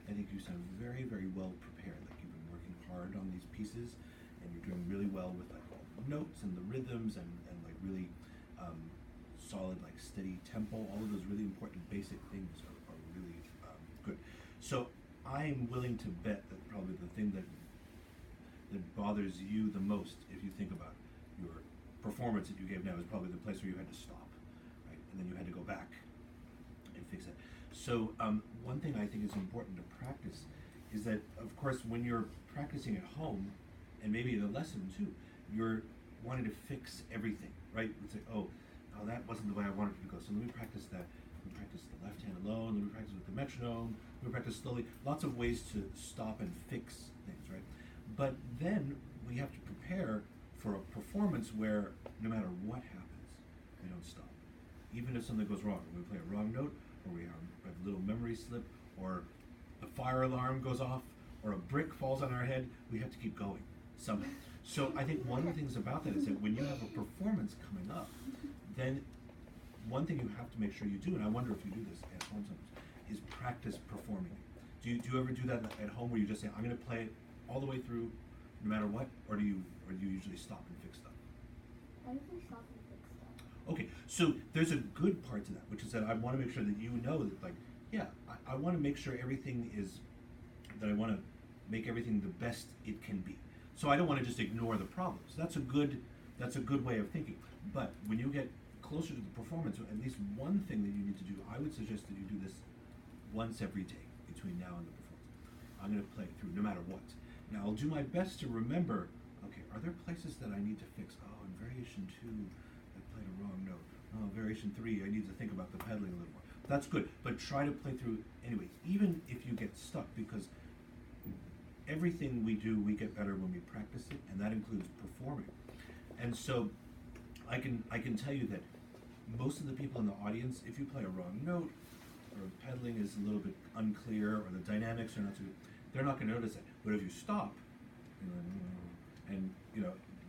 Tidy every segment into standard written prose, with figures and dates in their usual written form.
I think you sound very, very well prepared. Like you've been working hard on these pieces, and you're doing really well with like all the notes and the rhythms and like really solid, like steady tempo. All of those really important basic things are really good. So I'm willing to bet that probably the thing that bothers you the most, if you think about your performance that you gave now, is probably the place where you had to stop, right? And then you had to go back and fix it. So one thing I think is important to practice is that, of course, when you're practicing at home, and maybe in a lesson too, you're wanting to fix everything, right? It's like, oh, that wasn't the way I wanted it to go, so let me practice that. Let me practice the left hand alone, let me practice with the metronome, let me practice slowly. Lots of ways to stop and fix things, right? But then we have to prepare for a performance where no matter what happens, we don't stop. Even if something goes wrong, we play a wrong note, or we have a little memory slip, or a fire alarm goes off, or a brick falls on our head, we have to keep going somehow. So I think one of the things about that is that when you have a performance coming up, then one thing you have to make sure you do, and I wonder if you do this at home sometimes, is practice performing it. Do you ever do that at home where you just say, I'm going to play it all the way through, no matter what, or do you usually stop and fix stuff? I usually stop and fix stuff. Okay, so there's a good part to that, which is that I want to make sure that you know that, like, yeah, I want to make sure everything is, that I want to make everything the best it can be. So I don't want to just ignore the problems. That's a good way of thinking. But when you get closer to the performance, at least one thing that you need to do, I would suggest that you do this once every day between now and the performance. I'm going to play it through no matter what. Now I'll do my best to remember, okay, are there places that I need to fix? Oh, in variation 2, I played a wrong note. Oh, variation 3, I need to think about the pedaling a little more. That's good, but try to play through anyway, even if you get stuck, because everything we do, we get better when we practice it, and that includes performing. And so I can tell you that most of the people in the audience, if you play a wrong note, or pedaling is a little bit unclear, or the dynamics are not too good, they're not going to notice that. But if you stop, and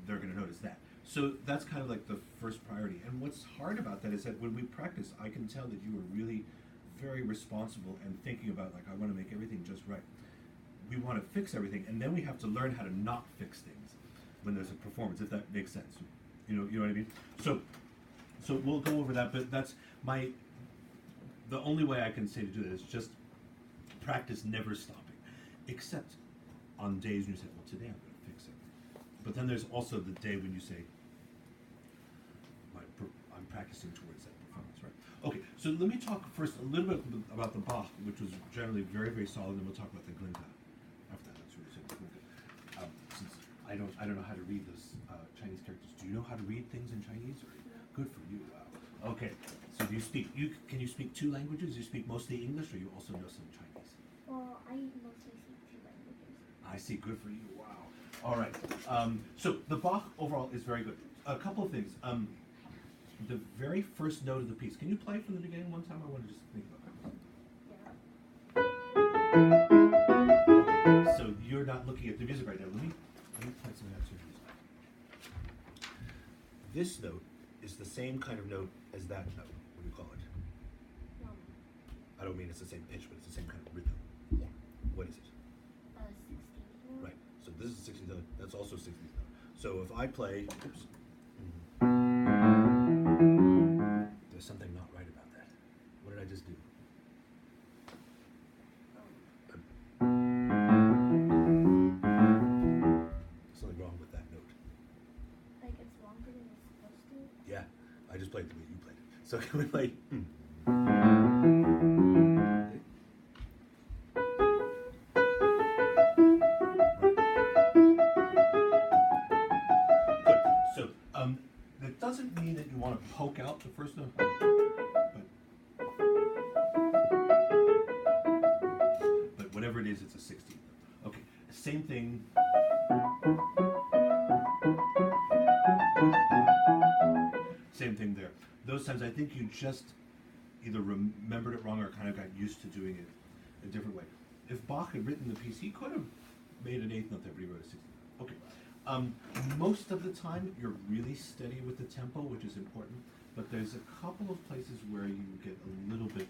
they're going to notice that. So that's kind of like the first priority. And what's hard about that is that when we practice, I can tell that you are really very responsible and thinking about, like, I want to make everything just right. We want to fix everything, and then we have to learn how to not fix things when there's a performance, if that makes sense. You know what I mean? So we'll go over that, but that's the only way I can say to do that is just practice never stopping, except on days when you say, well, today I'm going to fix it. But then there's also the day when you say, I'm practicing towards that performance, right? Okay, so let me talk first a little bit about the Bach, which was generally very, very solid, and we'll talk about the Glinka after that. That's really good. Since I don't know how to read those Chinese characters. Do you know how to read things in Chinese? Or? Good for you. Wow. Okay, so can you speak 2 languages? You speak mostly English, or you also know some Chinese? Well, I mostly speak 2 languages. I see. Good for you. Wow. All right. So the Bach overall is very good. A couple of things. The very first note of the piece. Can you play from the beginning one time? I want to just think about that. Okay, so you're not looking at the music right now. Let me play some of that music. This note is the same kind of note as that note. What do you call it? I don't mean it's the same pitch, but it's the same kind of rhythm. Yeah. What is it? 16th note. Right. So this is 16th note. That's also 16th note. So if I play, oops, there's something not right about that. What did I just do? Something wrong with that note. Like it's longer than it's supposed to? Yeah, I just played the way you played it. So can we play? That doesn't mean that you want to poke out the first note, but whatever it is, it's a 16th note. Okay, same thing. Same thing there. Those times I think you just either remembered it wrong or kind of got used to doing it a different way. If Bach had written the piece, he could have made an 8th note there, but he wrote a 16th note. Okay. Most of the time, you're really steady with the tempo, which is important, but there's a couple of places where you get a little bit,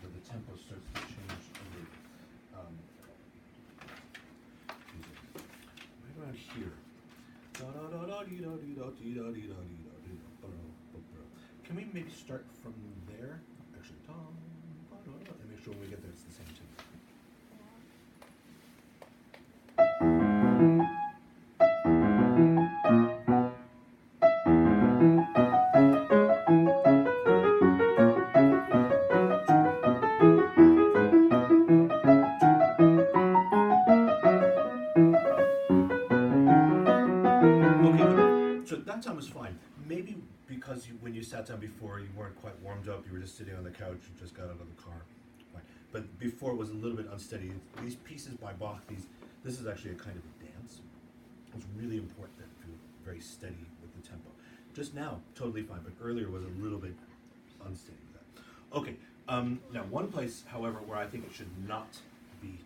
where the tempo starts to change. here. Can we maybe start from there? Actually, and make sure when we get there it's the same tune. That time was fine. Maybe because when you sat down before, you weren't quite warmed up. You were just sitting on the couch. You just got out of the car. Fine. But before it was a little bit unsteady. These pieces by Bach, this is actually a kind of a dance. It's really important that you feel very steady with the tempo. Just now, totally fine. But earlier was a little bit unsteady with that. Okay. Now, one place, however, where I think it should not be,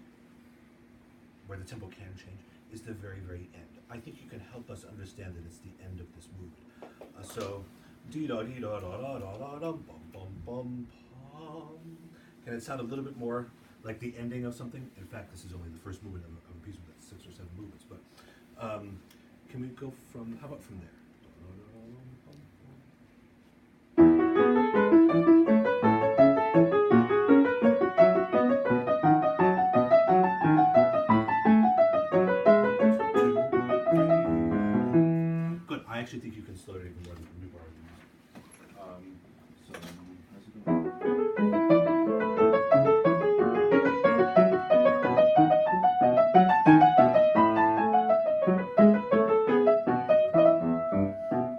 where the tempo can change, is the very, very end. I think you can help us understand that it's the end of this movement. So, dee da dee da da da da da bum bum bum pum. Can it sound a little bit more like the ending of something? In fact, this is only the first movement of a piece with 6 or 7 movements. But can we go from? How about from there? I actually think you can slow it even more than we borrowed the music. So, how's it going?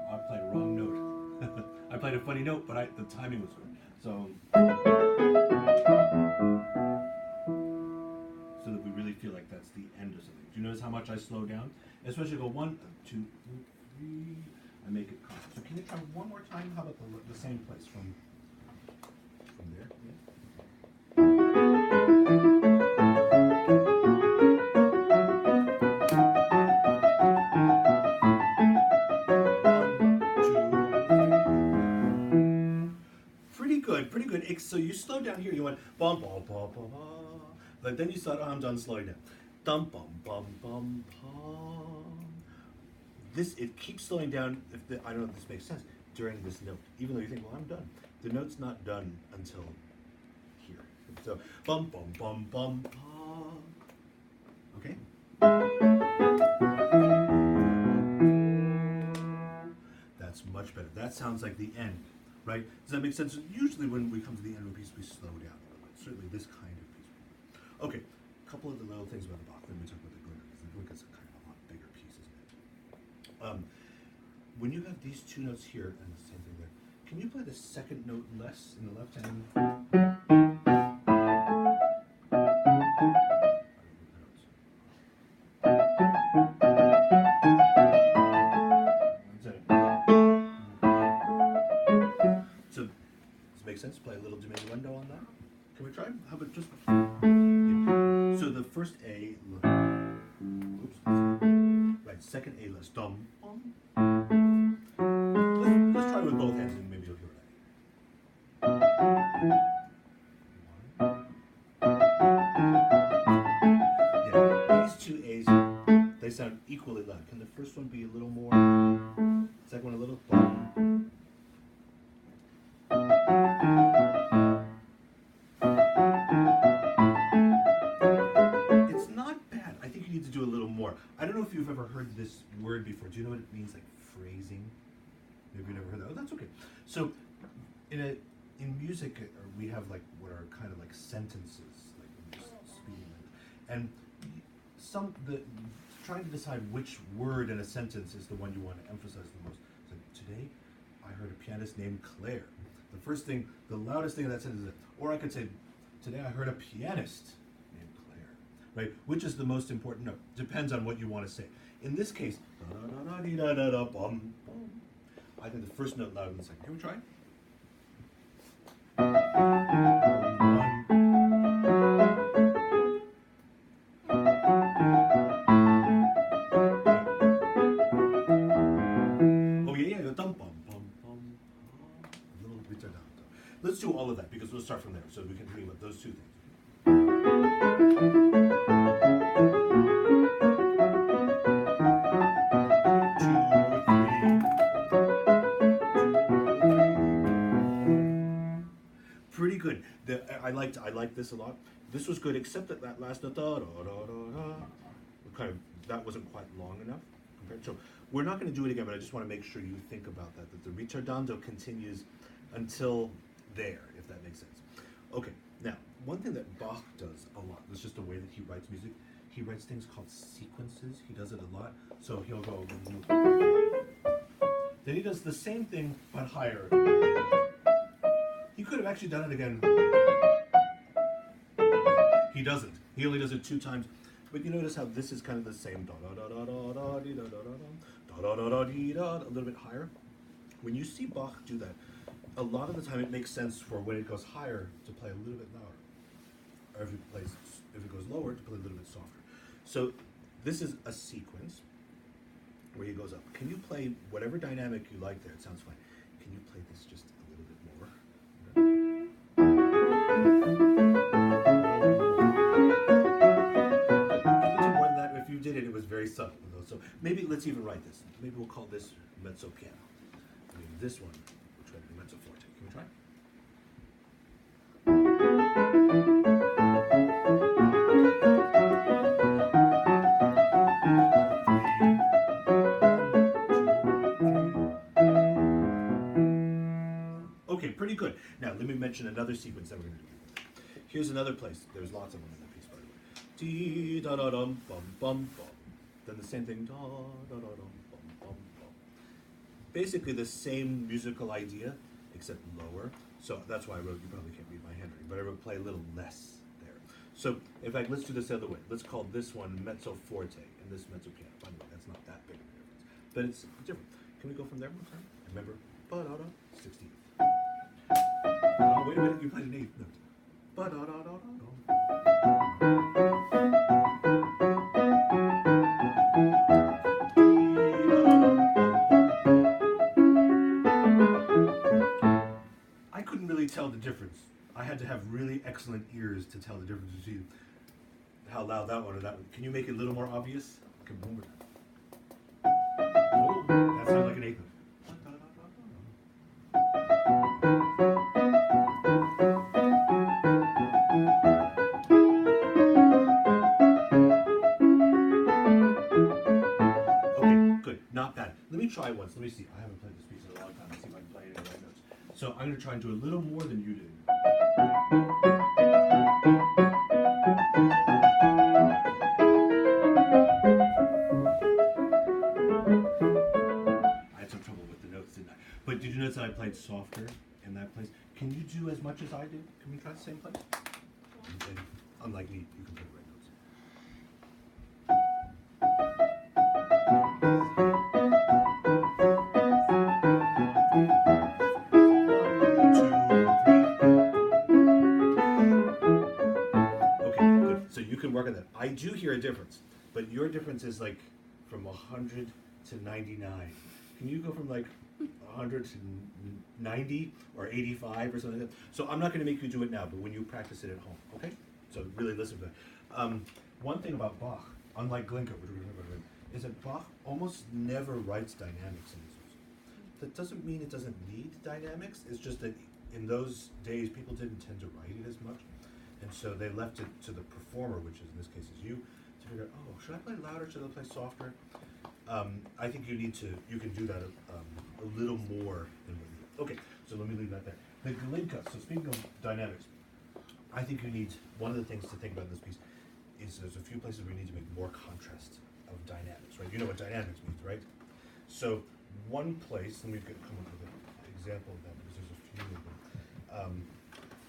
I played a wrong note. I played a funny note, but the timing was good. So that we really feel like that's the end of something. Do you notice how much I slow down? Especially go 1, 2, 3. I make it constant. So can you try one more time? How about the same place from there? Yeah. 1, 2, 3. Pretty good. So you slowed down here. You went bum bum bum bum bum. But then you thought, oh, I'm done slowing down. Dum bum bum bum bum. It keeps slowing down, I don't know if this makes sense, during this note. Even though you think, well, I'm done. The note's not done until here. So, bum, bum, bum, bum, bum. Okay? That's much better. That sounds like the end, right? Does that make sense? Usually when we come to the end of a piece, we slow down a little bit. Certainly this kind of piece. Okay, a couple of the little things about the Bach. Then we talk about the Glinka, because the Glinka's a kind of a lot bigger piece, isn't it? When you have these 2 notes here and the same thing there, can you play the second note less in the left hand? So, does it make sense? Play a little diminuendo on that? Can we try? How about just... Yeah. So the first A... Oops. Right, second A less. Dum. Let's try with both hands and maybe you'll hear that. Yeah, these 2 A's, they sound equally loud. Can the first one be a little more? Second one a little? It's not bad. I think you need to do a little more. I don't know if you've ever heard this word before. Do you know what it means, like phrasing? Maybe you've never heard that. Oh, that's okay. So, in music, we have like what are kind of like sentences, like speaking, and trying to decide which word in a sentence is the one you want to emphasize the most. So today, I heard a pianist named Claire. The loudest thing in that sentence is, or I could say, today I heard a pianist named Claire, right? Which is the most important note? Depends on what you want to say. In this case, I think the first note louder than the second. Can we try? Oh yeah, dum bum bum bum. A little ritardato. Let's do all of that because we'll start from there, so we can think about those 2 things. liked this a lot. This was good, except that last note, da, da, da, da, da, kind of, that wasn't quite long enough. So we're not going to do it again, but I just want to make sure you think about that the ritardando continues until there, if that makes sense. Okay, now, one thing that Bach does a lot, it's just the way that he writes music, he writes things called sequences. He does it a lot. So he'll go, then he does the same thing, but higher. He could have actually done it again. He doesn't. He only does it 2 times. But you notice how this is kind of the same, da da da da da da da da da da da da, a little bit higher. When you see Bach do that, a lot of the time it makes sense for when it goes higher to play a little bit louder, or if it goes lower to play a little bit softer. So this is a sequence where he goes up. Can you play whatever dynamic you like there? It sounds fine. Can you play this just a little bit more? If you did it, it was very subtle. So maybe let's even write this. Maybe we'll call this mezzo piano. I mean, this one, we'll try to do mezzo forte. Can we try? Okay, pretty good. Now, let me mention another sequence that we're going to do. Here's another place. There's lots of them in that piece, by the way. Dee da da dum bum bum bum. Then the same thing. Da da da dum bum bum bum. Basically the same musical idea, except lower. So that's why I wrote. You probably can't read my handwriting, but I wrote play a little less there. So in fact, let's do this the other way. Let's call this one mezzo forte and this mezzo piano. By the way, that's not that big of a difference, but it's different. Can we go from there one time? Remember, ba da da 16th. Oh, wait a minute, you played an 8th note. Ba da da da da da. I couldn't really tell the difference. I had to have really excellent ears to tell the difference between how loud that one or that one. Can you make it a little more obvious? Okay, one more time. Oh, that sounds like an 8th note. Not bad. Let me try once. Let me see. I haven't played this piece in a long time. Let's see if I can play it in the right notes. So I'm going to try and do a little more than you did. I had some trouble with the notes, didn't I? But did you notice that I played softer in that place? Can you do as much as I did? Can we try the same place? And unlike me, you can play the right notes. You can work on that. I do hear a difference, but your difference is like from 100 to 99. Can you go from like 100 to 90 or 85 or something like that? So I'm not going to make you do it now, but when you practice it at home, okay? So really listen to that. One thing about Bach, unlike Glinka, is that Bach almost never writes dynamics in his music. That doesn't mean it doesn't need dynamics. It's just that in those days, people didn't tend to write it as much. And so they left it to the performer, which is in this case is you, to figure out, oh, should I play louder? Should I play softer? I think you can do that a little more than what you do. Okay, so let me leave that there. The Glinka, so speaking of dynamics, I think you need, one of the things to think about in this piece is there's a few places where you need to make more contrast of dynamics, right? You know what dynamics means, right? So one place, let me come up with an example of that because there's a few of them.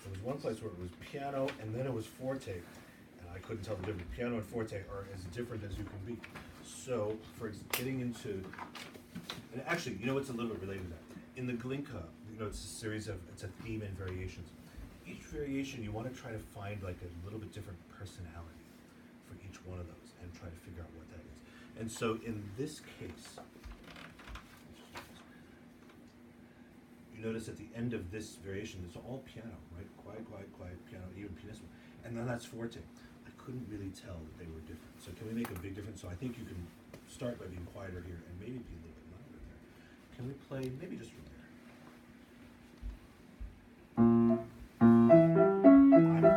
There was one place where it was piano and then it was forte, and I couldn't tell the difference. Piano and forte are as different as you can be. So, for getting into, and actually, you know what's a little bit related to that? In the Glinka, you know, it's a series of, it's a theme and variations. Each variation, you want to try to find like a little bit different personality for each one of those and try to figure out what that is. And so in this case, you notice at the end of this variation, it's all piano, right? Quiet, quiet, quiet, piano, even pianissimo. And then that's forte. I couldn't really tell that they were different. So can we make a big difference? So I think you can start by being quieter here and maybe be a little bit louder there. Can we play maybe just from there? I'm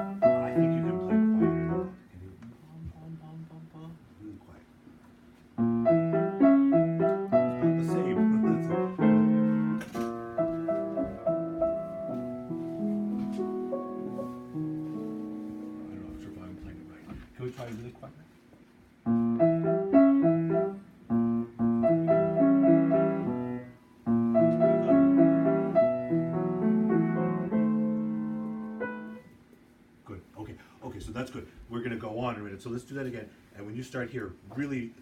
we try really quiet? Good. Okay. Okay. So that's good. We're going to go on in a minute. So let's do that again. And when you start here, really,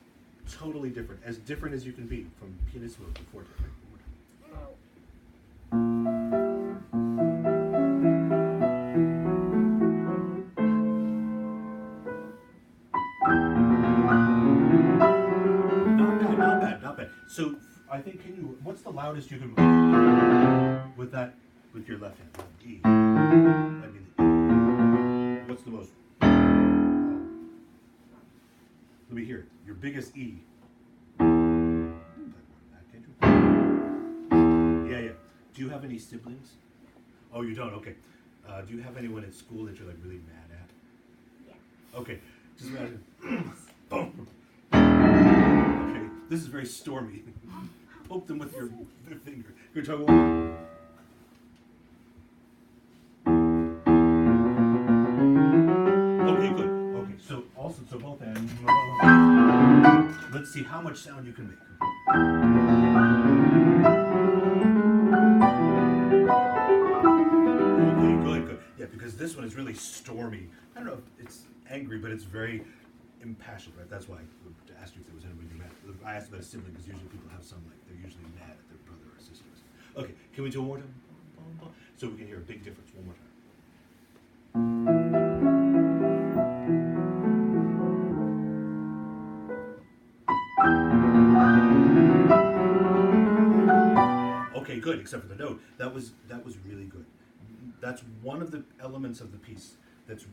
totally different as you can be from pianissimo to forte. Right? Not bad. So I think what's the loudest you can with that, with your left hand? E. I mean, the E. What's the most? Let me hear it. Your biggest E. Can't you? Yeah. Do you have any siblings? Oh, you don't? Okay. Do you have anyone at school that you're like really mad at? Yeah. Okay. Just imagine. Boom. Okay. This is very stormy. Poke them with your finger. You're talking about. Okay, good. Okay, so both ends. Let's see how much sound you can make. Okay, good. Yeah, because this one is really stormy. I don't know if it's angry, but it's very impassioned, right? That's why I asked you if there was anybody mad. I asked about a sibling because usually people have some, like, they're usually mad at their brother or sisters. Okay, can we do one more time? So we can hear a big difference one more time. Okay, good, except for the note. That was really good. That's one of the elements of the piece that's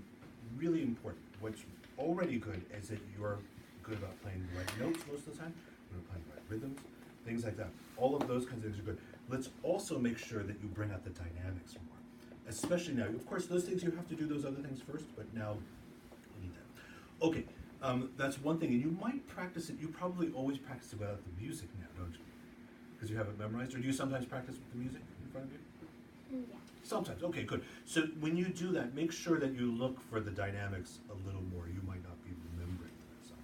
really important. What's already good is that you're good about playing the right notes most of the time, you're playing the right rhythms, things like that. All of those kinds of things are good. Let's also make sure that you bring out the dynamics more, especially now. Of course, those things you have to do those other things first, but now you need that. Okay, that's one thing, and you might practice it. You probably always practice it without the music now, don't you? Because you have it memorized, or do you sometimes practice with the music in front of you? Yeah. Sometimes. Okay, good. So when you do that, make sure that you look for the dynamics a little more. You might not be remembering them in some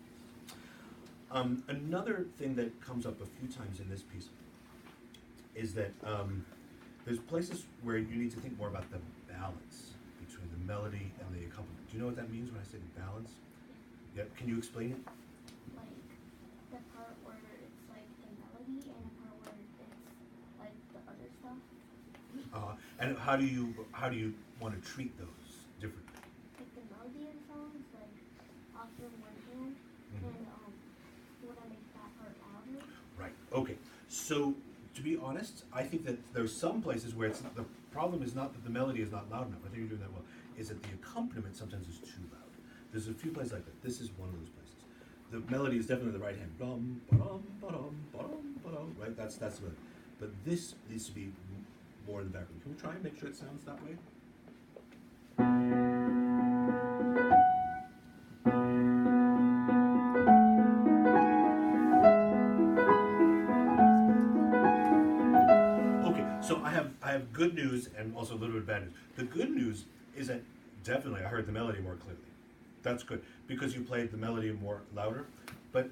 cases. Another thing that comes up a few times in this piece is that there's places where you need to think more about the balance between the melody and the accompaniment. Do you know what that means when I say the balance? Yeah. Can you explain it? Like the part where it's like the melody and the part where it's like the other stuff. And how do you want to treat those differently? Like the melody in songs, like off in one hand, and when I make that part louder. Right. Okay. So to be honest, I think that there's some places where the problem is not that the melody is not loud enough. I think you're doing that well. Is that the accompaniment sometimes is too loud. There's a few places like that. This is one of those places. The melody is definitely the right hand. Bum, ba-dum, ba-dum, ba-dum, ba-dum, right? That's the melody. But this needs to be more in the background. Can we try and make sure it sounds that way? Okay, so I have good news and also a little bit of bad news. The good news is that definitely I heard the melody more clearly. That's good because you played the melody more louder. But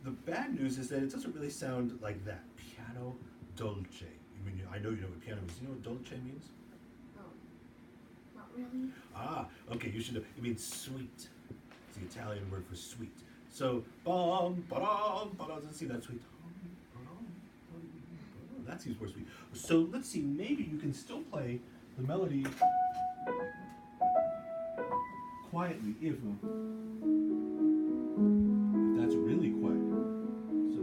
the bad news is that it doesn't really sound like that. Piano dolce. I know you know what piano means. Do you know what dolce means? Not really. Okay, you should know. It means sweet. It's the Italian word for sweet. So, bum, ba-dum, ba-dum. Let's see that sweet. That seems more sweet. So let's see, maybe you can still play the melody quietly if that's really quiet. So.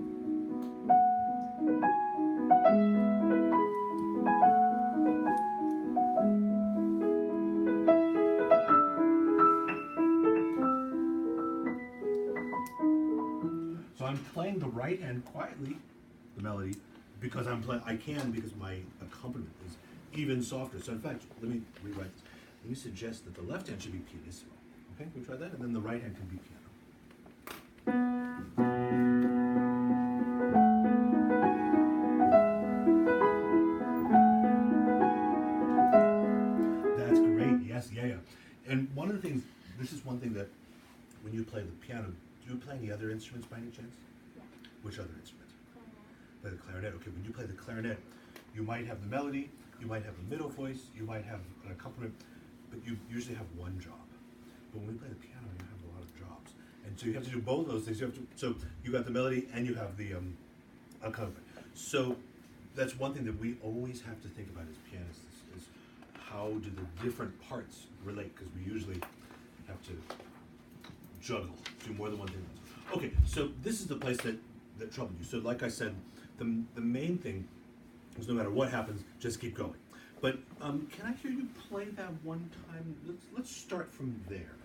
So I'm playing the right hand quietly, the melody, because because my accompaniment is even softer. So in fact, let me rewrite this. Let me suggest that the left hand should be pianissimo. Okay, can we try that? And then the right hand can be piano. That's great. Yes, yeah. And one of the things, this is one thing that when you play the piano, do you play any other instruments by any chance? Yeah. Which other instruments? Clarinet. Play the clarinet. Okay, when you play the clarinet, you might have the melody, you might have the middle voice, you might have an accompaniment, but you usually have one job. But when we play the piano, you have a lot of jobs, and so you have to do both of those things. You have to, so you got the melody and you have the accompaniment. So that's one thing that we always have to think about as pianists is how do the different parts relate, because we usually have to juggle, do more than one thing at once. Okay, so this is the place that troubled you. So like I said, the main thing is no matter what happens, just keep going. But can I hear you play that one time? Let's start from there.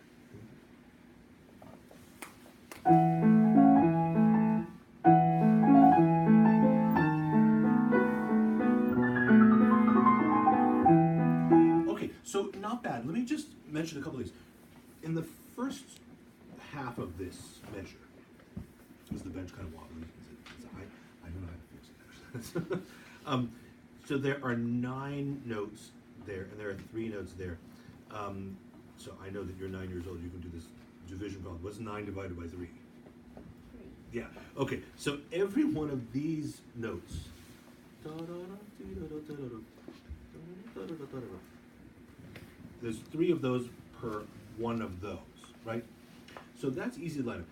Okay, so not bad. Let me just mention a couple of these. In the first half of this measure, is the bench kind of wobbly? I don't know how to fix it, actually. So there are 9 notes there, and there are 3 notes there. So I know that you're 9 years old. You can do this division problem. What's 9 divided by 3? 3. Yeah. Okay. So every one of these notes. There's 3 of those per one of those, right? So that's easy to line up.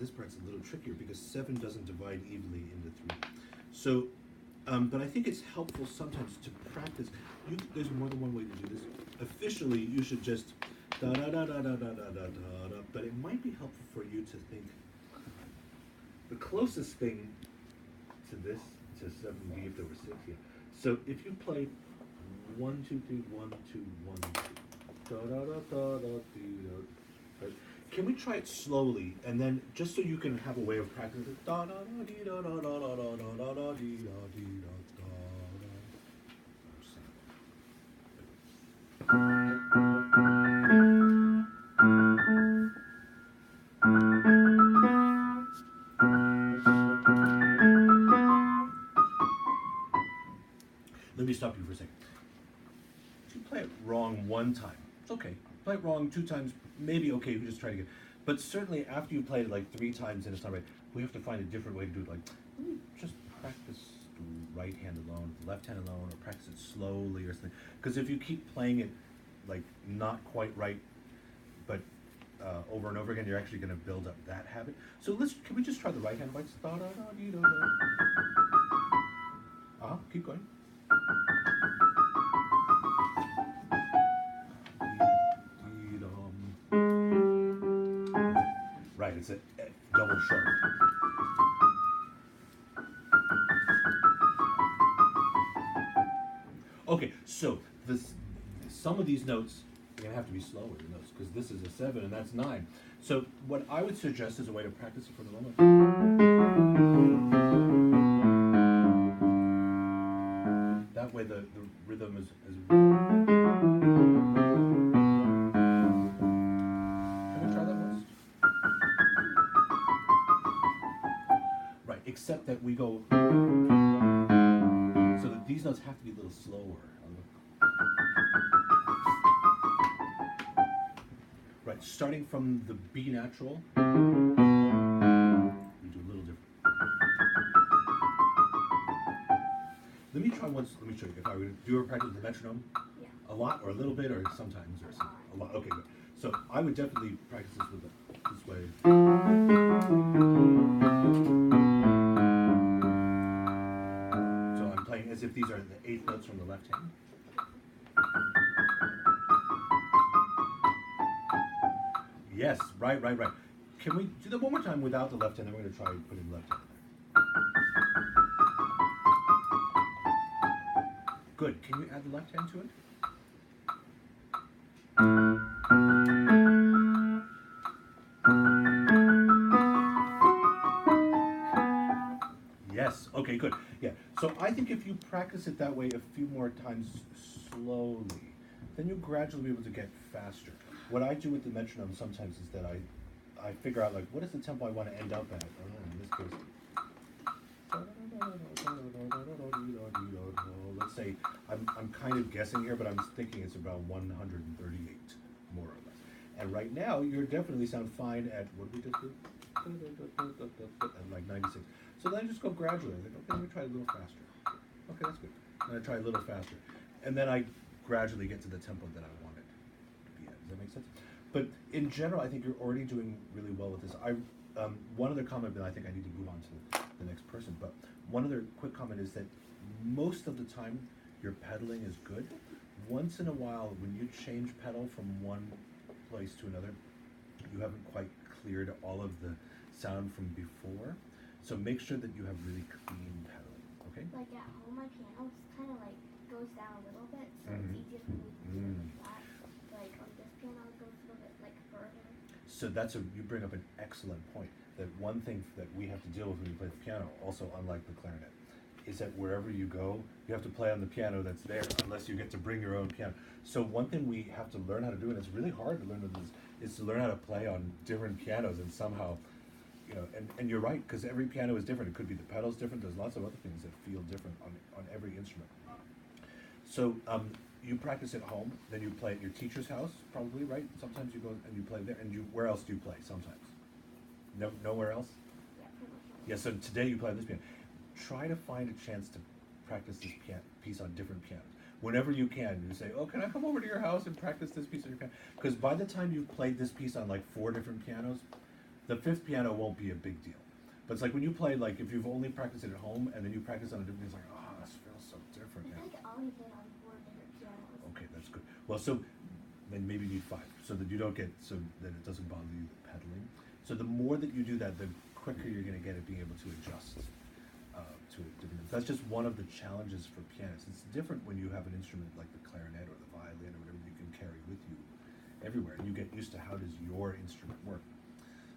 This part's a little trickier because 7 doesn't divide evenly into 3. So, but I think it's helpful sometimes to practice. There's more than one way to do this. Officially, you should just da da da da da da da da da. But it might be helpful for you to think. The closest thing to this to 7 would be if there were 6 here. So if you play 1 2 3 1 2 1 2 da da da da da da. Right? Can we try it slowly, and then just so you can have a way of practicing da da da dee da da da da da da da da dee da dee da da da. Let me stop you for a second. If you play it wrong one time, it's okay. Play it wrong 2 times, maybe okay, you can just try it again. But certainly after you played it like 3 times and it's not right, we have to find a different way to do it. Like, let me just practice the right hand alone, the left hand alone, or practice it slowly or something. Because if you keep playing it like not quite right, but over and over again, you're actually going to build up that habit. So can we just try the right hand bites? Da da da dee da da. Keep going. Right, it's a double sharp. Okay, so some of these notes are going to have to be slower than those, because this is a 7 and that's 9. So what I would suggest is a way to practice it for the moment. That way the rhythm is Can we try that once? Right, except that we go so that these notes have to be a little slower. Right, starting from the B natural, we do a little different. Let me try once, let me show you. If I were to do a practice with the metronome, Yeah. a lot or a little bit or sometimes or something. A lot. Okay, good. So I would definitely practice this with this way. So I'm playing as if these are the 8th notes from the left hand. Yes, right. Can we do that one more time without the left hand? Then we're going to try putting the left hand there. Good. Can you add the left hand to it? Yes. Okay, good. Yeah. So I think if you practice it that way a few more times slowly, then you'll gradually be able to get faster. What I do with the metronome sometimes is that I figure out, like, what is the tempo I want to end up at? In this case, let's say I'm kind of guessing here, but I'm thinking it's about 138, more or less. And right now, you definitely sound fine at, what did we just do? At like 96. So then I just go gradually. Like, okay, let me try a little faster. Okay, that's good. And I try a little faster. And then I gradually get to the tempo that I want it to be at. Does that make sense? But in general, I think you're already doing really well with this. One other comment, then I think I need to move on to the next person. But one other quick comment is that most of the time, your pedaling is good. Once in a while, when you change pedal from one place to another, you haven't quite cleared all of the sound from before. So make sure that you have really clean pedaling, okay? Like at home, my piano kind of like goes down a little bit, so it's easier for me to do like that. Like on this piano, it goes a little bit like further. So you bring up an excellent point. That one thing that we have to deal with when you play the piano, also unlike the clarinet, is that wherever you go, you have to play on the piano that's there, unless you get to bring your own piano. So one thing we have to learn how to do, and it's really hard to learn this, is to learn how to play on different pianos and somehow, and you're right, because every piano is different. It could be the pedals different. There's lots of other things that feel different on every instrument. So you practice at home, then you play at your teacher's house, probably, right? Sometimes you go and you play there, and where else do you play sometimes? Nowhere else? Yeah, pretty much. Yeah, so today you play on this piano. Try to find a chance to practice this piece on different pianos. Whenever you can, you say, oh, can I come over to your house and practice this piece on your piano? Because by the time you've played this piece on like 4 different pianos, the 5th piano won't be a big deal. But it's like when you play, like if you've only practiced it at home and then you practice on a different, it's like, oh, this feels so different I now. think I always played on 4 different pianos. Okay, that's good. Well, so then maybe you need 5, so that you don't get, so that it doesn't bother you the pedaling. So the more that you do that, the quicker you're going to get at being able to adjust to a different. That's just one of the challenges for pianists. It's different when you have an instrument like the clarinet or the violin or whatever you can carry with you everywhere, and you get used to how does your instrument work.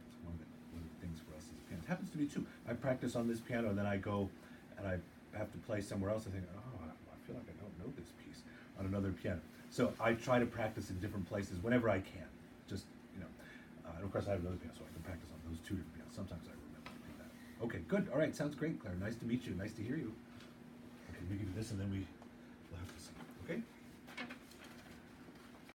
It's one of the things for us as pianists. It happens to me too. I practice on this piano, and then I go and I have to play somewhere else. I think, oh, I feel like I don't know this piece on another piano. So I try to practice in different places whenever I can. Just and of course I have another piano, so I can practice on those 2 different pianos. Sometimes I remember to do that. Okay, good. All right, sounds great, Claire. Nice to meet you. Nice to hear you. Okay, we can do this, and then we